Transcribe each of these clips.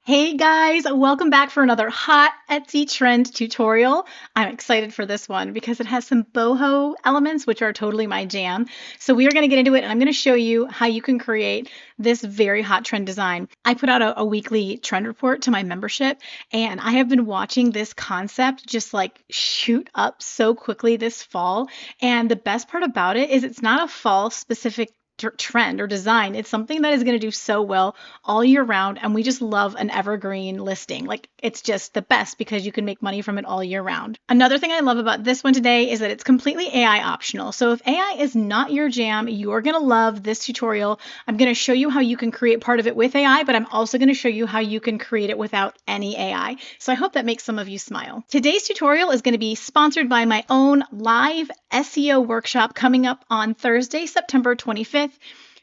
Hey guys, welcome back for another hot Etsy trend tutorial. I'm excited for this one because it has some boho elements, which are totally my jam. So we are going to get into it and I'm going to show you how you can create this very hot trend design. I put out a weekly trend report to my membership and I have been watching this concept just like shoot up so quickly this fall. And the best part about it is it's not a fall specific trend or design. It's something that is going to do so well all year round, and we just love an evergreen listing. Like, it's just the best because you can make money from it all year round. Another thing I love about this one today is that it's completely AI optional. So if AI is not your jam, you're going to love this tutorial. I'm going to show you how you can create part of it with AI, but I'm also going to show you how you can create it without any AI. So I hope that makes some of you smile. Today's tutorial is going to be sponsored by my own live SEO workshop coming up on Thursday, September 25th.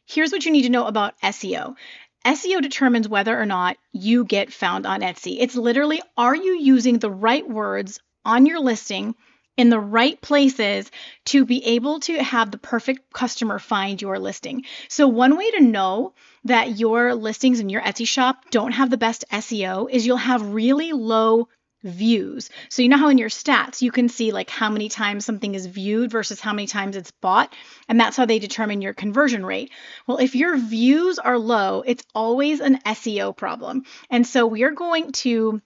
Here's what you need to know about SEO. SEO determines whether or not you get found on Etsy. It's literally, are you using the right words on your listing in the right places to be able to have the perfect customer find your listing? So one way to know that your listings in your Etsy shop don't have the best SEO is you'll have really low views. So you know how in your stats you can see like how many times something is viewed versus how many times it's bought, and that's how they determine your conversion rate. Well, if your views are low, it's always an SEO problem. And so we are going to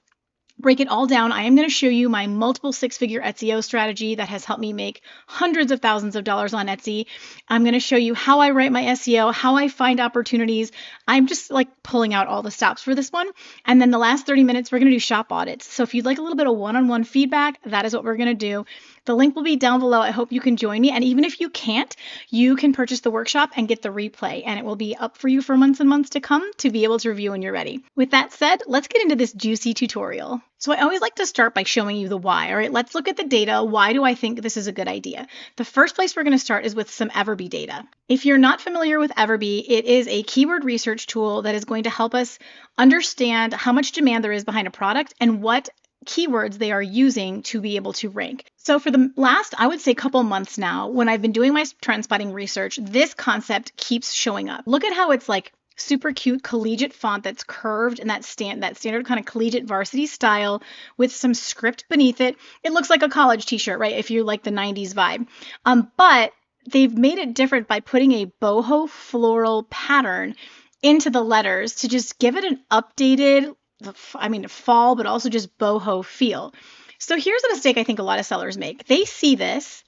break it all down. I am going to show you my multiple six-figure SEO strategy that has helped me make hundreds of thousands of dollars on Etsy. I'm going to show you how I write my SEO, how I find opportunities. I'm just like pulling out all the stops for this one. And then the last 30 minutes, we're going to do shop audits. So if you'd like a little bit of one-on-one feedback, that is what we're going to do. The link will be down below. I hope you can join me. And even if you can't, you can purchase the workshop and get the replay. And it will be up for you for months and months to come to be able to review when you're ready. With that said, let's get into this juicy tutorial. So I always like to start by showing you the why. All right, let's look at the data. Why do I think this is a good idea? The first place we're going to start is with some Everbee data. If you're not familiar with Everbee, it is a keyword research tool that is going to help us understand how much demand there is behind a product and what keywords they are using to be able to rank. So for the last, I would say, couple months now, when I've been doing my trend spotting research, this concept keeps showing up. Look at how it's like super cute collegiate font that's curved in that standard kind of collegiate varsity style with some script beneath it. It looks like a college t-shirt, right? If you like the 90s vibe. But they've made it different by putting a boho floral pattern into the letters to just give it an updated, fall, but also just boho feel. So here's a mistake I think a lot of sellers make. They see this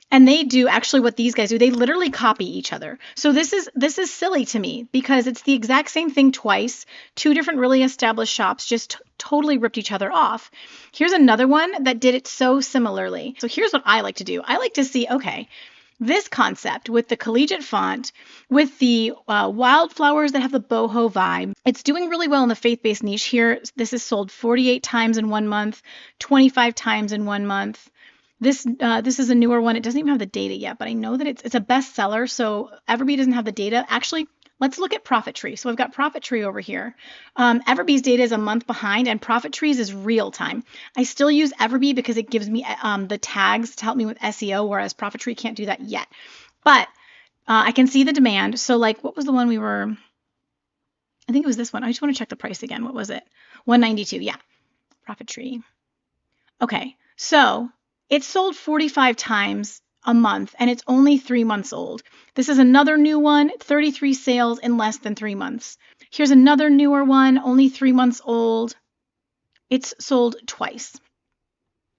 and they do actually what these guys do. They literally copy each other. So this is silly to me because it's the exact same thing twice. Two different really established shops just totally ripped each other off. Here's another one that did it so similarly. So here's what I like to do. I like to see, okay, this concept with the collegiate font, with the wildflowers that have the boho vibe, it's doing really well in the faith-based niche here. This is sold 48 times in 1 month, 25 times in 1 month. This is a newer one. It doesn't even have the data yet, but I know that it's a bestseller. So Everbee doesn't have the data. Actually, let's look at Profit Tree. So I've got Profit Tree over here. Everbee's data is a month behind, and Profit Tree's is real time. I still use Everbee because it gives me the tags to help me with SEO, whereas Profit Tree can't do that yet. But I can see the demand. So like, what was the one we were? I think it was this one. I just want to check the price again. What was it? $192. Yeah, Profit Tree. Okay, so it's sold 45 times a month, and it's only 3 months old. This is another new one, 33 sales in less than 3 months. Here's another newer one, only 3 months old. It's sold twice.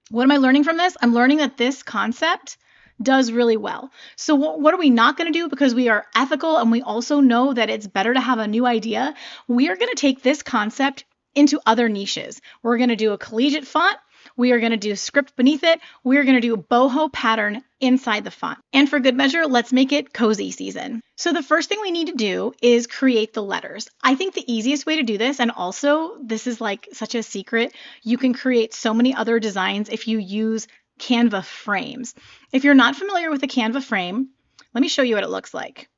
What am I learning from this? I'm learning that this concept does really well. So what are we not going to do? Because we are ethical and we also know that it's better to have a new idea. We are going to take this concept into other niches. We're going to do a collegiate font. We are going to do script beneath it. We're going to do a boho pattern inside the font. And for good measure, let's make it cozy season. So the first thing we need to do is create the letters. I think the easiest way to do this, and also this is like such a secret, you can create so many other designs if you use Canva frames. If you're not familiar with a Canva frame, let me show you what it looks like.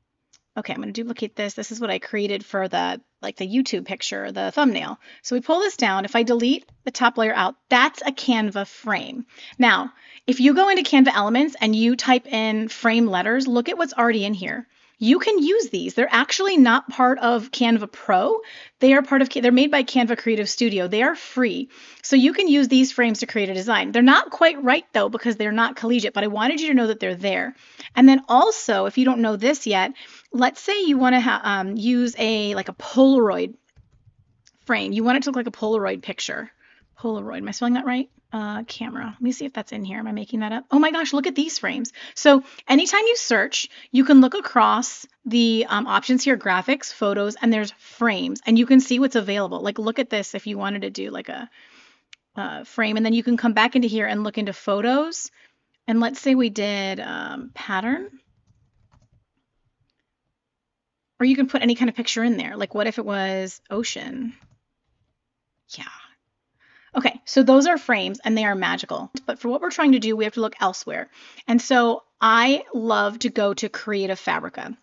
Okay, I'm going to duplicate this. This is what I created for the YouTube picture, the thumbnail. So we pull this down. If I delete the top layer out, that's a Canva frame. Now, if you go into Canva Elements and you type in frame letters, look at what's already in here. you can use these. They're actually not part of Canva Pro. They are part of, they're made by Canva Creative Studio. They are free. So you can use these frames to create a design. They're not quite right though, because they're not collegiate, but I wanted you to know that they're there. And then also, if you don't know this yet, let's say you want to use like a Polaroid frame. You want it to look like a Polaroid picture. Polaroid, am I spelling that right? Camera. Let me see if that's in here. Am I making that up? Oh my gosh, look at these frames. So anytime you search, you can look across the options here, graphics, photos, and there's frames, and you can see what's available. Like look at this if you wanted to do like a frame, and then you can come back into here and look into photos. And let's say we did pattern. Or you can put any kind of picture in there. Like what if it was ocean? Yeah. Okay, so those are frames and they are magical. But for what we're trying to do, we have to look elsewhere. And so I love to go to Creative Fabrica.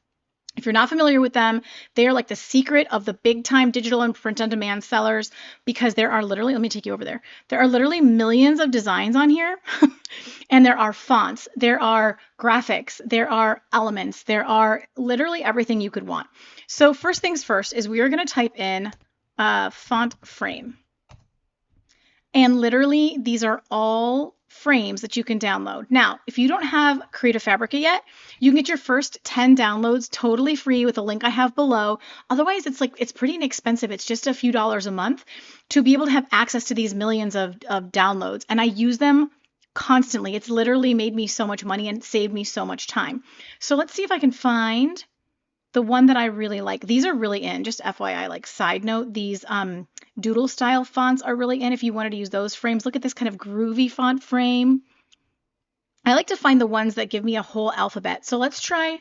If you're not familiar with them, they are like the secret of the big time digital and print on demand sellers, because there are literally, let me take you over there. There are literally millions of designs on here and there are fonts, there are graphics, there are elements, there are literally everything you could want. So first things first is we are going to type in font frame. And literally, these are all frames that you can download. Now, if you don't have Creative Fabrica yet, you can get your first 10 downloads totally free with a link I have below. Otherwise, it's pretty inexpensive. It's just a few dollars a month to be able to have access to these millions of downloads. And I use them constantly. It's literally made me so much money and saved me so much time. So let's see if I can find the one that I really like. These are really in, just FYI, like side note, these doodle style fonts are really in if you wanted to use those frames. Look at this kind of groovy font frame. I like to find the ones that give me a whole alphabet. So let's try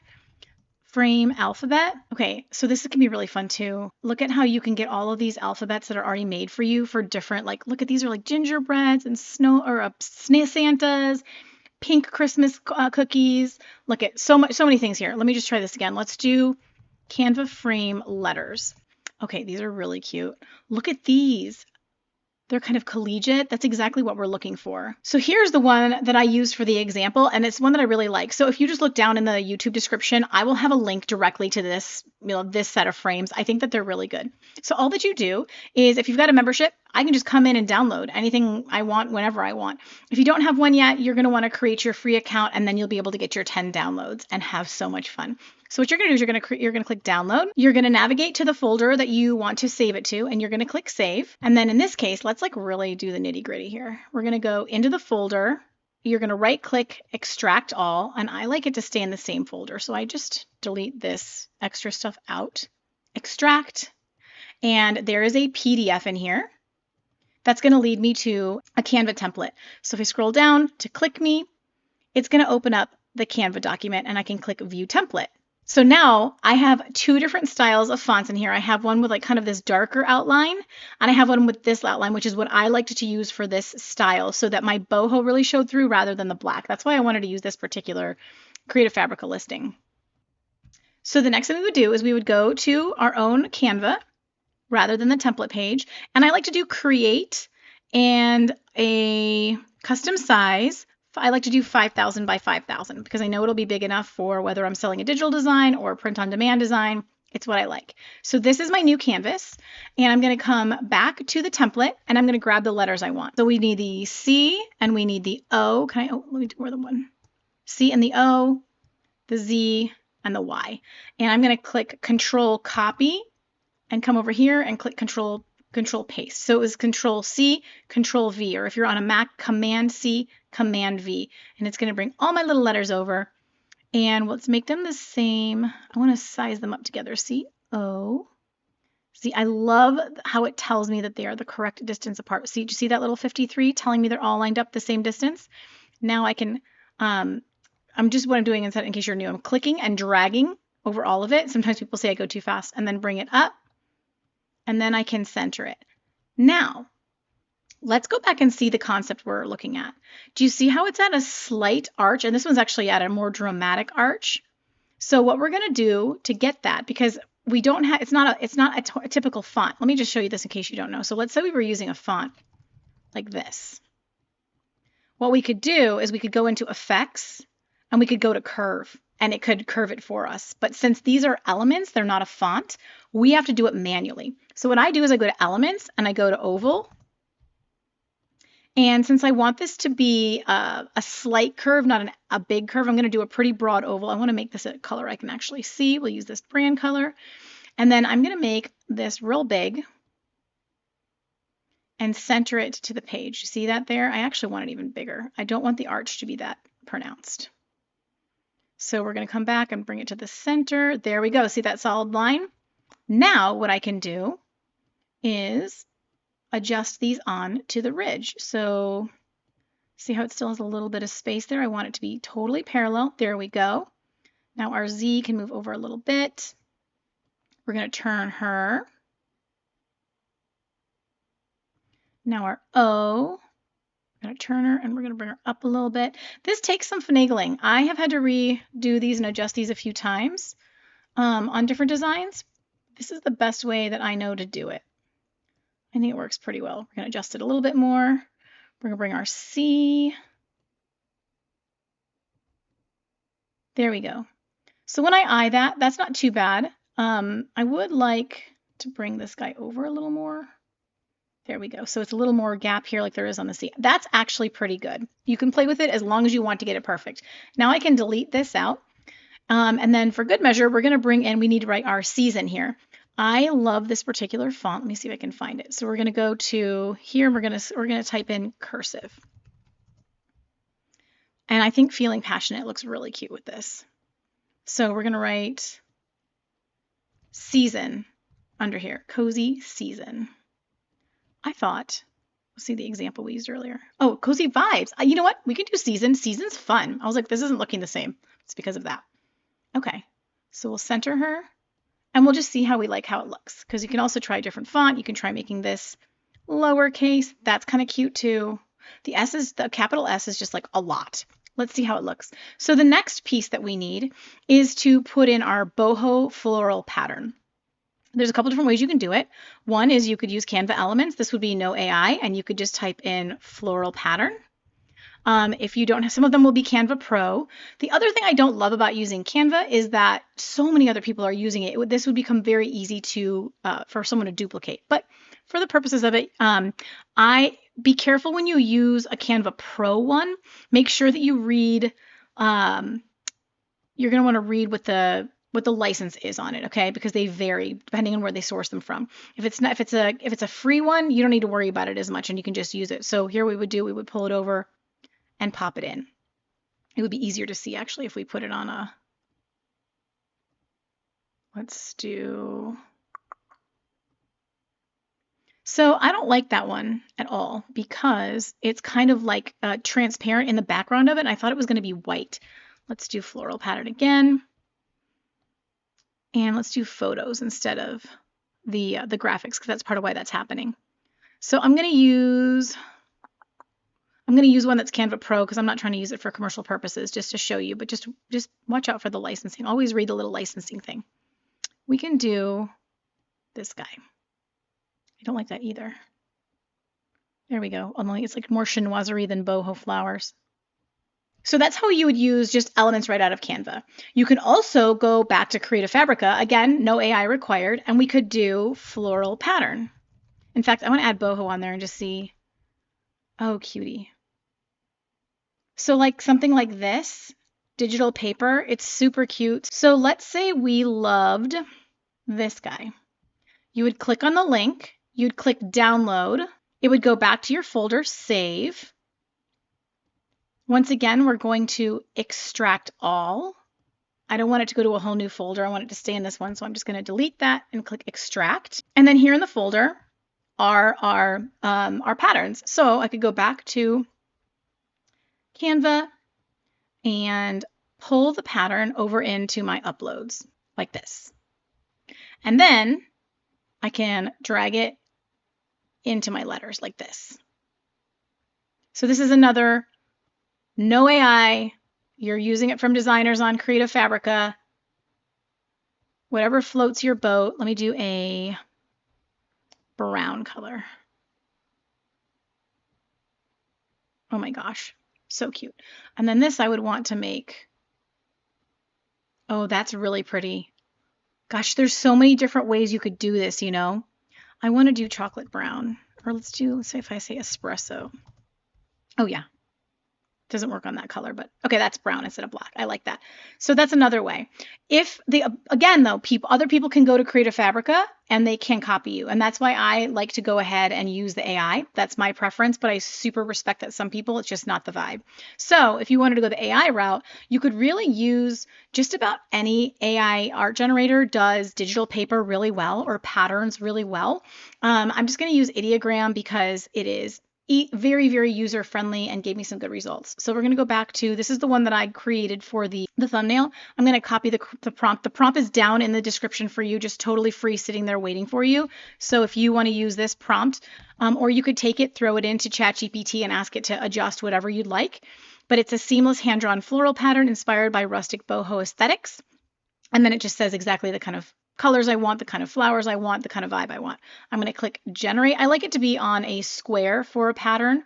frame alphabet. Okay, so this can be really fun too. Look at how you can get all of these alphabets that are already made for you for different, like, look at these are like gingerbreads and snow or Santas, pink Christmas cookies. Look at so many things here. Let me just try this again. Let's do Canva frame letters. Okay, these are really cute. Look at these. They're kind of collegiate. That's exactly what we're looking for. So here's the one that I used for the example, and it's one that I really like. So if you just look down in the YouTube description, I will have a link directly to this, this set of frames. I think that they're really good. So all that you do is, if you've got a membership, I can just come in and download anything I want whenever I want. If you don't have one yet, you're going to want to create your free account, and then you'll be able to get your 10 downloads and have so much fun. So what you're going to do is you're going to click download. You're going to navigate to the folder that you want to save it to, and you're going to click save. And then in this case, let's like really do the nitty gritty here. We're going to go into the folder. You're going to right click, extract all, and I like it to stay in the same folder. So I just delete this extra stuff out, extract, and there is a PDF in here. That's going to lead me to a Canva template. So if I scroll down to click me, it's going to open up the Canva document, and I can click view template. So now I have two different styles of fonts in here. I have one with like kind of this darker outline, and I have one with this outline, which is what I liked to use for this style, so that my boho really showed through rather than the black. That's why I wanted to use this particular Creative Fabrica listing. So the next thing we would do is we would go to our own Canva rather than the template page. And I like to do create and a custom size. I like to do 5,000 by 5,000 because I know it'll be big enough for whether I'm selling a digital design or print on demand design. It's what I like. So this is my new canvas, and I'm going to come back to the template, and I'm going to grab the letters I want. So we need the C and we need the O. Let me do more than one. C and the O, the Z and the Y. And I'm going to click Control Copy and come over here and click Control Paste. So it was Control C, Control V, or if you're on a Mac, Command C, Command V, and it's going to bring all my little letters over. And let's make them the same. I want to size them up together. C, O. See, I love how it tells me that they are the correct distance apart. See, do you see that little 53 telling me they're all lined up the same distance? Now I can, I'm just what I'm doing in case you're new. I'm clicking and dragging over all of it. Sometimes people say I go too fast, and then bring it up. And then I can center it. Now, let's go back and see the concept we're looking at. Do you see how it's at a slight arch? And this one's actually at a more dramatic arch. So what we're going to do to get that, because we don't have, it's not a typical font. Let me just show you this in case you don't know. So let's say we were using a font like this. What we could do is we could go into effects and we could go to curve. and it could curve it for us. But since these are elements, they're not a font, we have to do it manually. So what I do is I go to elements and I go to oval. And since I want this to be a slight curve, not a big curve, I'm going to do a pretty broad oval. I want to make this a color I can actually see. We'll use this brand color. And then I'm going to make this real big and center it to the page. You see that there? I actually want it even bigger. I don't want the arch to be that pronounced. So we're going to come back and bring it to the center. There we go. See that solid line? Now what I can do is adjust these on to the ridge. So see how it still has a little bit of space there? I want it to be totally parallel. There we go. Now our Z can move over a little bit. We're going to turn her. Now our O, we're going to turn her and we're going to bring her up a little bit. This takes some finagling. I have had to redo these and adjust these a few times on different designs. This is the best way that I know to do it. I think it works pretty well. We're going to adjust it a little bit more. We're going to bring our C. There we go. So when I eye that, that's not too bad. I would like to bring this guy over a little more. There we go. So it's a little more gap here like there is on the C. That's actually pretty good. You can play with it as long as you want to get it perfect. Now I can delete this out. And then for good measure, we're going to bring in, we need to write our season here. I love this particular font. Let me see if I can find it. So we're going to go to here and we're going to type in cursive. And I think Feeling Passionate looks really cute with this. So we're going to write season under here, cozy season. I thought, let's see the example we used earlier. Oh, cozy vibes. You know what? We can do season. Season's fun. I was like, this isn't looking the same. It's because of that. Okay, so we'll center her and we'll just see how we like how it looks. Because you can also try a different font. You can try making this lowercase. That's kind of cute too. The capital S is just like a lot. Let's see how it looks. So the next piece that we need is to put in our boho floral pattern. There's a couple different ways you can do it. One is you could use Canva Elements. This would be no AI, and you could just type in floral pattern. If you don't have, some of them will be Canva Pro. The other thing I don't love about using Canva is that so many other people are using it. This would become very easy to for someone to duplicate. But for the purposes of it, be careful when you use a Canva Pro one. Make sure that you read. You're going to want to read what the license is on it, okay? Because they vary depending on where they source them from. If it's a free one, you don't need to worry about it as much, and you can just use it. So here we would pull it over and pop it in. It would be easier to see actually if we put it on a. Let's do. So I don't like that one at all because it's kind of like transparent in the background of it. And I thought it was going to be white. Let's do floral pattern again. And let's do photos instead of the graphics because that's part of why that's happening. So I'm going to use one that's Canva Pro because I'm not trying to use it for commercial purposes, just to show you, but just watch out for the licensing. Always read the little licensing thing. We can do this guy. I don't like that either. There we go. Only it's like more chinoiserie than boho flowers. So that's how you would use just elements right out of Canva. You can also go back to Creative Fabrica. Again, no AI required, and we could do floral pattern. In fact, I want to add boho on there and just see. Oh, cutie. So like something like this, digital paper, it's super cute. So let's say we loved this guy. You would click on the link, you'd click download. It would go back to your folder, save. Once again, we're going to extract all. I don't want it to go to a whole new folder. I want it to stay in this one. So I'm just going to delete that and click extract. And then here in the folder are our patterns. So I could go back to Canva and pull the pattern over into my uploads like this. And then I can drag it into my letters like this. So this is another no AI. You're using it from designers on Creative Fabrica. Whatever floats your boat. Let me do a brown color. Oh my gosh, so cute. And then this I would want to make Oh, that's really pretty. Gosh, there's so many different ways you could do this, you know. I want to do chocolate brown. Or let's say if I say espresso. Oh yeah, doesn't work on that color, but okay, that's brown instead of black. I like that. So that's another way. If the again though, other people can go to Creative Fabrica and they can copy you, and that's why I like to go ahead and use the AI. That's my preference, but I super respect that some people it's just not the vibe. So if you wanted to go the AI route, you could really use just about any AI art generator does digital paper really well or patterns really well. I'm just going to use Ideogram because it is very, very user friendly and gave me some good results. So we're going to go back to, this is the one that I created for the thumbnail. I'm going to copy the prompt. The prompt is down in the description for you, just totally free sitting there waiting for you. So if you want to use this prompt, or you could take it, throw it into ChatGPT and ask it to adjust whatever you'd like. But it's a seamless hand-drawn floral pattern inspired by rustic boho aesthetics. And then it just says exactly the kind of colors I want, the kind of flowers I want, the kind of vibe I want. I'm going to click generate. I like it to be on a square for a pattern.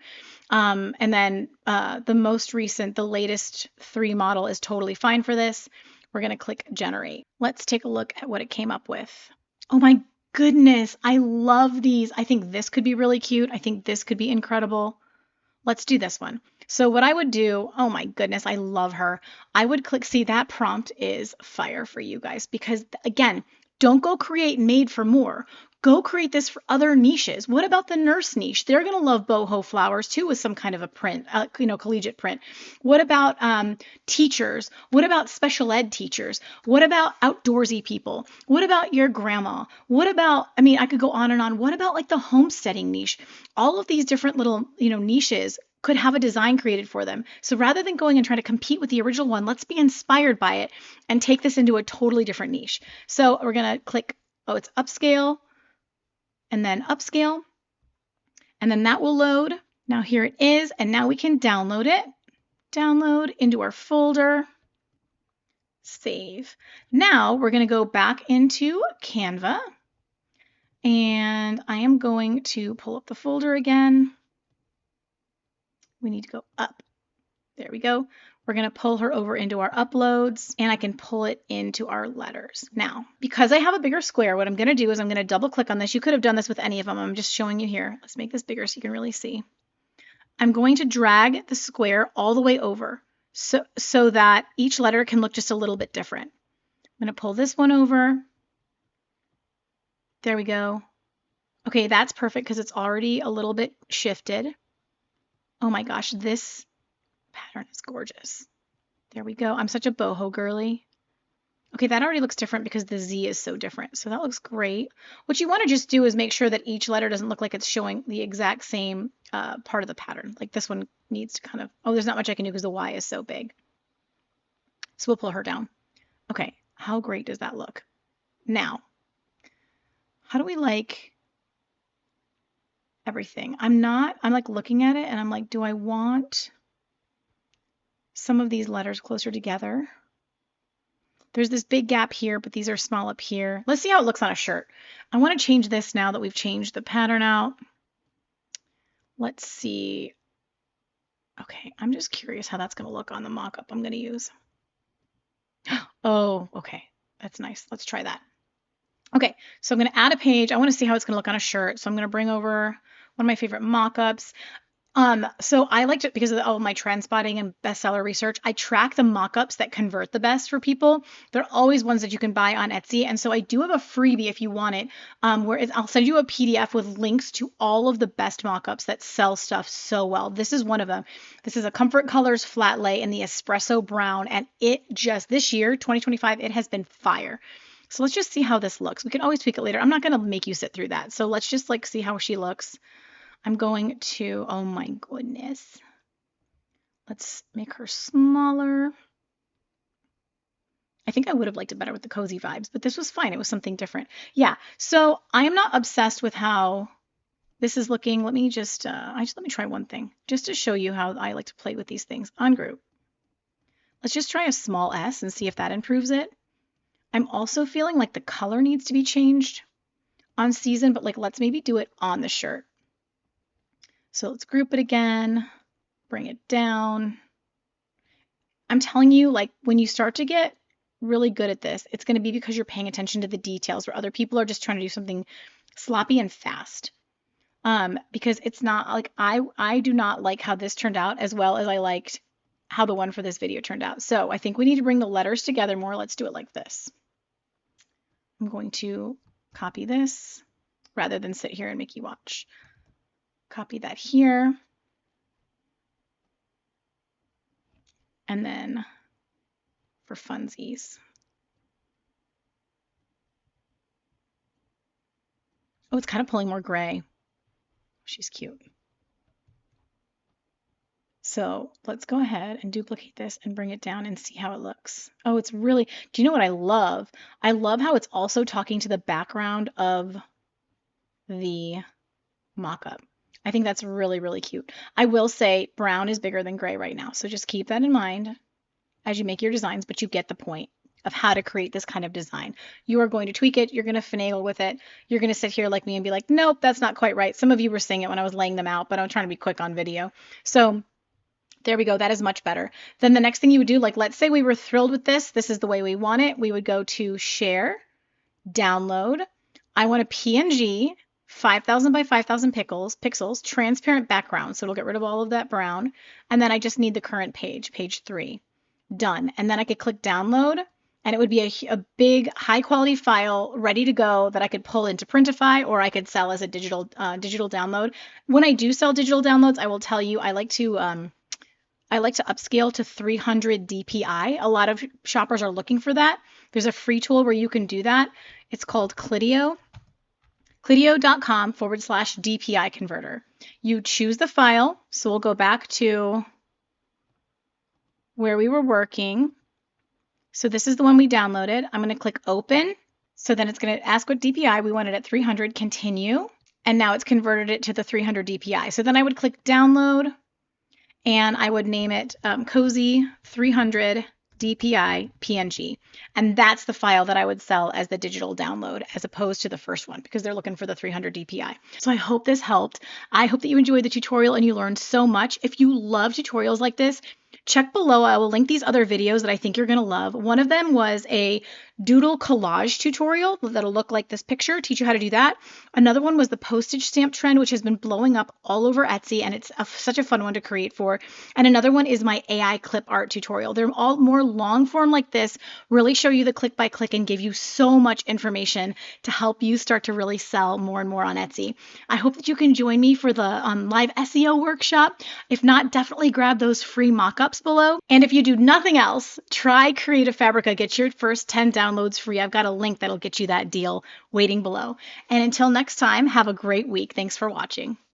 And then the most recent, the latest 3 model is totally fine for this. We're going to click generate. Let's take a look at what it came up with. Oh my goodness, I love these. I think this could be really cute. I think this could be incredible. Let's do this one. So what I would do, oh my goodness, I love her. I would click, see that prompt is fire for you guys because again, don't go create made for more. Go create this for other niches. What about the nurse niche? They're going to love boho flowers too with some kind of a print, collegiate print. What about teachers? What about special ed teachers? What about outdoorsy people? What about your grandma? What about, I mean, I could go on and on. What about like the homesteading niche? All of these different little, niches could have a design created for them. So rather than going and trying to compete with the original one, let's be inspired by it and take this into a totally different niche. So we're going to click, oh, it's upscale and then upscale. And then that will load. Now here it is. And now we can download it. Download into our folder. Save. Now we're going to go back into Canva. And I am going to pull up the folder again. We need to go up. There we go. We're going to pull her over into our uploads and I can pull it into our letters. Now, because I have a bigger square, what I'm going to do is I'm going to double click on this. You could have done this with any of them. I'm just showing you here. Let's make this bigger so you can really see. I'm going to drag the square all the way over so that each letter can look just a little bit different. I'm going to pull this one over. There we go. Okay, that's perfect because it's already a little bit shifted. Oh my gosh, this pattern is gorgeous. There we go. I'm such a boho girly. Okay, that already looks different because the Z is so different. So that looks great. What you want to just do is make sure that each letter doesn't look like it's showing the exact same part of the pattern. Like this one needs to kind of, oh, there's not much I can do because the Y is so big. So we'll pull her down. Okay, how great does that look? Now, how do we like everything? I'm like looking at it and I'm like, do I want some of these letters closer together? There's this big gap here, but these are small up here. Let's see how it looks on a shirt. I want to change this now that we've changed the pattern out. Let's see. Okay, I'm just curious how that's going to look on the mock-up I'm going to use. Oh, okay. That's nice. Let's try that. Okay, so I'm going to add a page. I want to see how it's going to look on a shirt. So I'm going to bring over one of my favorite mock-ups. So I liked it because of all of my trend spotting and bestseller research. I track the mock-ups that convert the best for people. They're always ones that you can buy on Etsy. And so I do have a freebie if you want it, where I'll send you a PDF with links to all of the best mock-ups that sell stuff so well. This is one of them. This is a Comfort Colors flat lay in the espresso brown. And it just, this year, 2025, it has been fire. So let's just see how this looks. We can always tweak it later. I'm not going to make you sit through that. So let's just like see how she looks. I'm going to, oh my goodness. Let's make her smaller. I think I would have liked it better with the cozy vibes, but this was fine. It was something different. Yeah, so I am not obsessed with how this is looking. Let me just, let me try one thing just to show you how I like to play with these things. On group. Let's just try a small S and see if that improves it. I'm also feeling like the color needs to be changed on season, but like let's maybe do it on the shirt. So let's group it again, bring it down. I'm telling you, like when you start to get really good at this, it's going to be because you're paying attention to the details, where other people are just trying to do something sloppy and fast. Because it's not like I do not like how this turned out as well as I liked how the one for this video turned out. So I think we need to bring the letters together more. Let's do it like this. I'm going to copy this rather than sit here and make you watch. Copy that here. And then for funsies. Oh, it's kind of pulling more gray. She's cute. So let's go ahead and duplicate this and bring it down and see how it looks. Oh, it's really, do you know what I love? I love how it's also talking to the background of the mock-up. I think that's really, really cute. I will say brown is bigger than gray right now. So just keep that in mind as you make your designs, but you get the point of how to create this kind of design. You are going to tweak it. You're going to finagle with it. You're going to sit here like me and be like, nope, that's not quite right. Some of you were saying it when I was laying them out, but I'm trying to be quick on video. So there we go. That is much better. Then the next thing you would do, like let's say we were thrilled with this. This is the way we want it. We would go to share, download. I want a PNG, 5,000 by 5,000 pixels, transparent background. So it'll get rid of all of that brown. And then I just need the current page, page 3. Done. And then I could click download, and it would be a big high quality file ready to go that I could pull into Printify, or I could sell as a digital download. When I do sell digital downloads, I will tell you I like to upscale to 300 DPI. A lot of shoppers are looking for that. There's a free tool where you can do that. It's called Clidio. Clidio.com/DPI converter. You choose the file. So we'll go back to where we were working. So this is the one we downloaded. I'm going to click open. So then it's going to ask what DPI. We want it at 300, continue. And now it's converted it to the 300 DPI. So then I would click download, and I would name it Cozy 300 DPI PNG. And that's the file that I would sell as the digital download as opposed to the first one, because they're looking for the 300 DPI. So I hope this helped. I hope that you enjoyed the tutorial and you learned so much. If you love tutorials like this, check below. I will link these other videos that I think you're going to love. One of them was a doodle collage tutorial that'll look like this picture, teach you how to do that. Another one was the postage stamp trend, which has been blowing up all over Etsy, and it's such a fun one to create for. And another one is my AI clip art tutorial. They're all more long form like this, really show you the click by click and give you so much information to help you start to really sell more and more on Etsy. I hope that you can join me for the live SEO workshop. If not, definitely grab those free mock-ups below. And if you do nothing else, try Creative Fabrica. Get your first 10 downloads free. I've got a link that'll get you that deal waiting below. And until next time, have a great week. Thanks for watching.